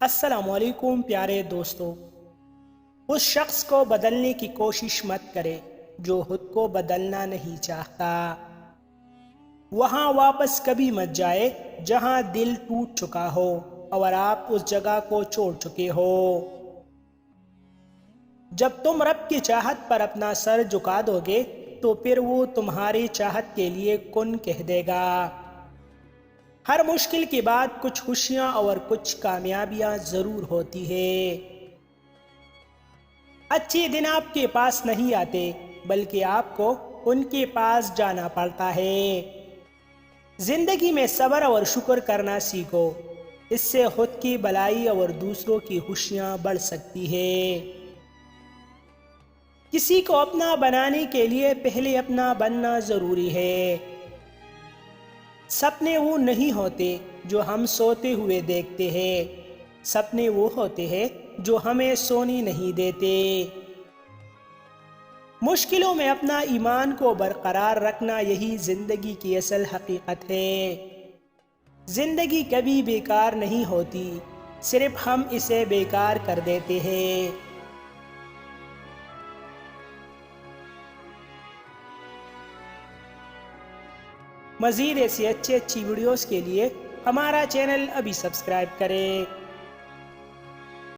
السلام علیکم پیارے دوستو، اس شخص کو بدلنے کی کوشش مت کرے جو خود کو بدلنا نہیں چاہتا۔ وہاں واپس کبھی مت جائے جہاں دل ٹوٹ چکا ہو اور آپ اس جگہ کو چھوڑ چکے ہو۔ جب تم رب کی چاہت پر اپنا سر جھکا دو گے تو پھر وہ تمہاری چاہت کے لیے کن کہہ دے گا۔ ہر مشکل کے بعد کچھ خوشیاں اور کچھ کامیابیاں ضرور ہوتی ہے۔ اچھے دن آپ کے پاس نہیں آتے بلکہ آپ کو ان کے پاس جانا پڑتا ہے۔ زندگی میں صبر اور شکر کرنا سیکھو، اس سے خود کی بھلائی اور دوسروں کی خوشیاں بڑھ سکتی ہے۔ کسی کو اپنا بنانے کے لیے پہلے اپنا بننا ضروری ہے۔ سپنے وہ نہیں ہوتے جو ہم سوتے ہوئے دیکھتے ہیں، سپنے وہ ہوتے ہیں جو ہمیں سونے نہیں دیتے۔ مشکلوں میں اپنا ایمان کو برقرار رکھنا یہی زندگی کی اصل حقیقت ہے۔ زندگی کبھی بیکار نہیں ہوتی، صرف ہم اسے بیکار کر دیتے ہیں۔ مزید ایسی اچھی ویڈیوز کے لیے ہمارا چینل ابھی سبسکرائب کریں۔